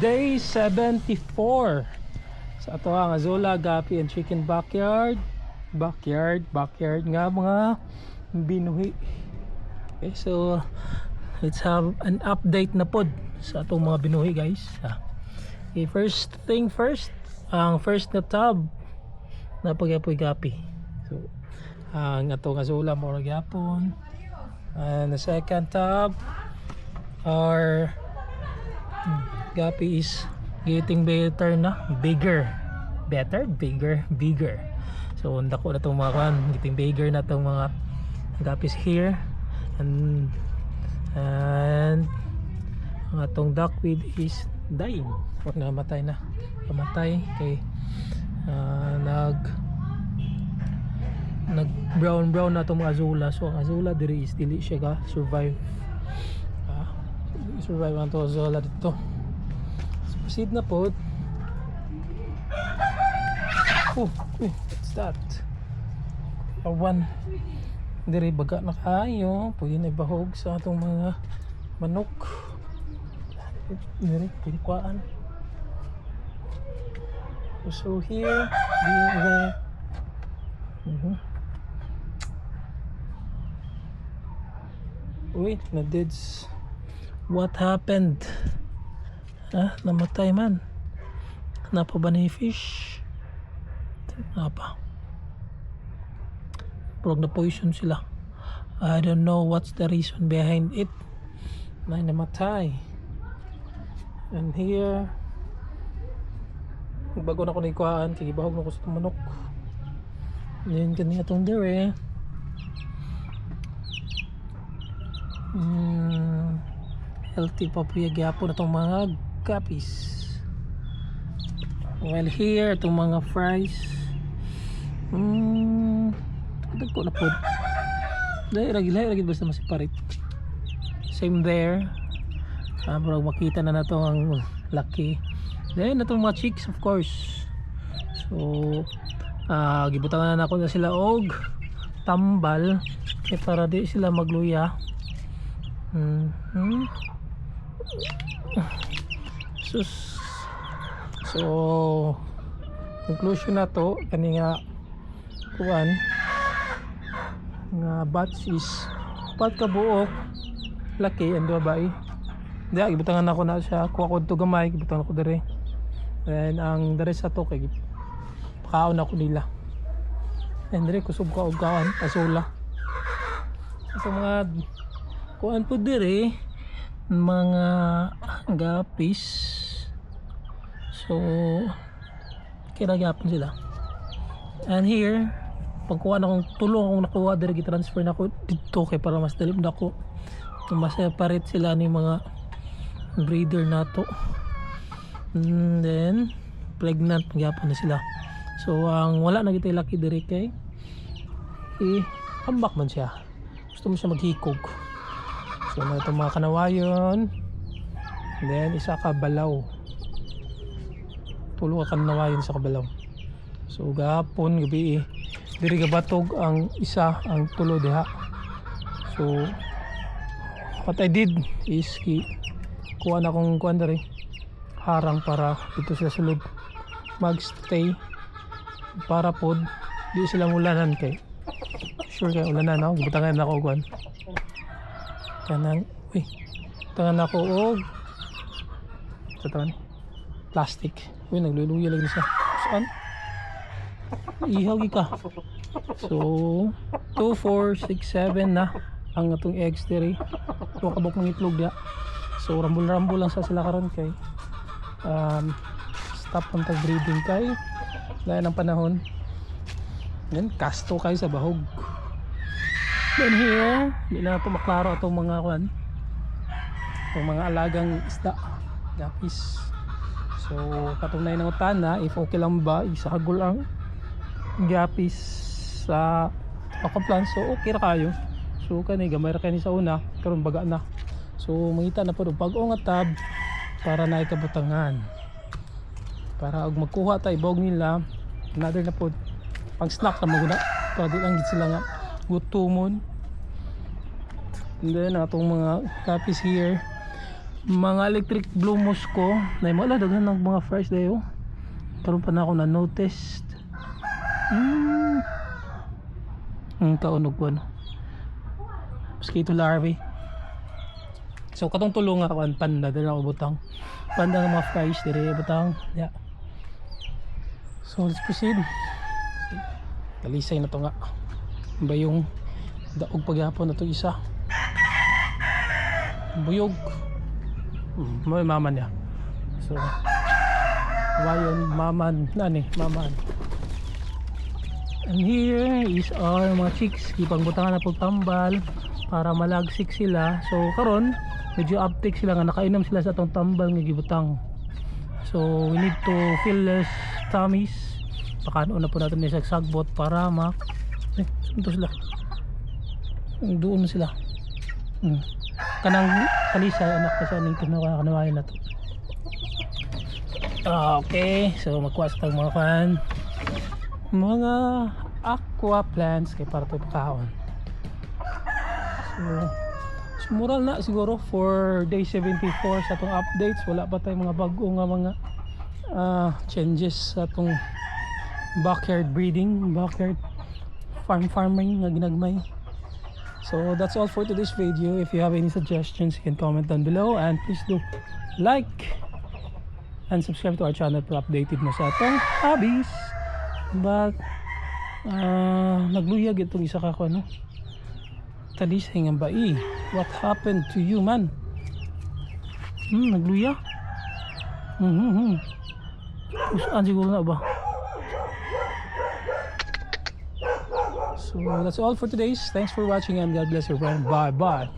Day 74 sa ato ang Azula Gapi and Chicken Backyard nga mga binuhi. Okay, so let's have an update na pod sa atong mga binuhi, guys. Okay, first thing first, ang first na tab na pagyapoy gapi. So ang atong Azula mo gyapon, and the second tab our gapi is getting better na, bigger. So dako na itong mga kan, getting bigger na itong mga gapis here, and ang atong duckweed is dying or namatay kay nag brown na itong mga azula. So ang azula diri is dili siya ka survive ang to azula dito. So proceed na po. What's that? Awan diri baga na kayo, pwede na ibahog sa atong mga manok diri pinikuan. So here there. Wait, na deads. What happened? Namatay man. Napa ba na yung fish? Napa. Pero na poison sila. I don't know what's the reason behind it. Namatay. And here, bago na ko naikuhaan, kagibahog na ko sa manok. Yan kanina itong dere. Healthy pa po yung gyapon na itong mga guppies. While here, itong mga fries, ko na po. Lagi basta masiparit. Same there. Pero makita na ito ang laki. Then itong mga chicks, of course. So gibutangan na ako na sila og tambal para di sila magluya. So conclusion na to kani nga kuan nga batch is pat ka buok laki and babae. Diya gibutangan ako na siya kuha ko to gamay, gibutangan ako dere. And ang dere sa to kay pakaon ako nila. And dere kusog ka og kawan azula. So mga kuan po dere mga gapis. So kinagapon sila. And here pagkuha na akong tulong akong nakuha dere, gitransfer na ako dito kay para mas dalim na ako. Mas separate sila ni mga breeder na to. And then pregnant gyapon na sila. So ang wala na gitay laki dere kay hambak man siya. Gusto mo siya maghikog. So na itong mga kanawayon. And then isa ka balaw. Tulo ka kanawayon sa kabalaw. So gahapon gabi diri gabatog ang isa ang tulo diha. So what I did is kuha na akong kuha diri harang para dito sila sulod magstay para pod di sila mulanan kay sure kay ulanan ako. Gibutangan na ako kuan kanang tangan ako og sa tangan plastic. Nagluluya lagi siya saan ihaw ka. So 2, 4, 6, 7 na ang atong eggs diri. Ito kabok ng itlog dia. So rambol lang sa sila karon kay stop ang tag-breeding kay dahil ng panahon. Then kasto kay sa bahog. Then here, di na ito maklaro itong mga kuan. Itong mga alagang isda, gapis. So katunay ng utana, if okay lang ba isagol ang gapis sa akaplan. So okay ra kayo. So kani gamay ra kani sa una, karon baga na. So mangita na pod og bag-o nga tab para na ikabutangan. Para og magkuha tay bawg nila, another na pod pang snack na maguna. Para di lang gid sila nga gutomon. And then atong mga gapis here, mga electric blue moose ko na mo ala daghan ng mga fries dayo. Karon pa na ako na noticed. Kaunog ko no. Mosquito larvae. So katong tulong nga kan panda dala ako butang. Panda nga mga fries dire butang. Yeah. So let's proceed. Talisay na to nga. Ba yung daog pagyapon na to isa. Buyog. May maman niya. So wayon maman nani maman. And here is our mga chicks. Kipang butangan na po tambal para malagsik sila. So karon medyo uptake sila nga nakainom sila sa atong tambal nga gibutang. So we need to fill their tummies. Pakano na po natin sa sagbot para sunto sila. Doon sila. Kanang kalisay anak ko sa aning kanawayan na to. Okay, so magkuha sa mga aqua plants kay para to pakaon. So mural na siguro for day 74 sa atong updates. Wala pa tayong mga bago nga mga changes sa atong backyard breeding, backyard farming nga ginagmay. So that's all for today's video. If you have any suggestions, you can comment down below, and please do like and subscribe to our channel para updated mo sa atong hobbies. But nagluyag itong isa ka ko no. Talisay nga ba what happened to you man? Nagluya? Pusaan siguro na ba? So that's all for today's. Thanks for watching and God bless your friend. Bye bye.